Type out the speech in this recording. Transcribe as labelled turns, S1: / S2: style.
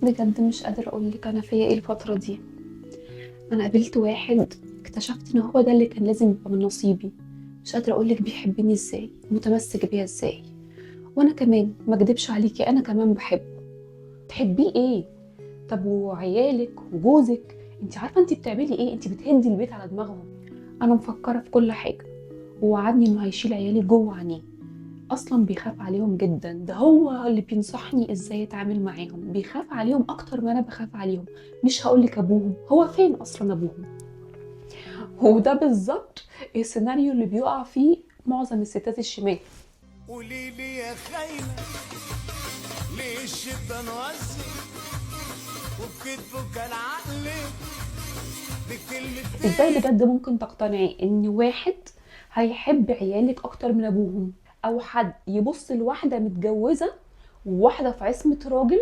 S1: بجد مش قادرة أقولك أنا فيا إيه الفترة دي. أنا قابلت واحد اكتشفت إن هو ده اللي كان لازم يبقى من نصيبي. مش قادرة أقولك بيحبني إزاي، متمسك بيا إزاي. وأنا كمان ما أكدبش عليكي، أنا كمان بحبه. تحبيه إيه؟ طب وعيالك وجوزك، انت عارفة انت بتعملي إيه؟ انت بتهدي البيت على دماغهم. أنا مفكرة في كل حاجة، ووعدني إنه هيشيل عيالي جوه عينيه. اصلا بيخاف عليهم جدا، ده هو اللي بينصحني ازاي اتعامل معاهم، بيخاف عليهم اكتر ما انا بخاف عليهم. مش هقولك ابوهم، هو فين اصلا ابوهم؟ وده بالظبط السيناريو اللي بيقع فيه معظم الستات الشمال.
S2: قولي لي يا خاينة، ليه الشيطان وزي وبكتبه كان عقلي
S1: ازاي
S2: بكلمتين.
S1: بجد ممكن تقتنعي ان واحد هيحب عيالك اكتر من ابوهم، او حد يبص لواحده متجوزه وواحده في عصمه راجل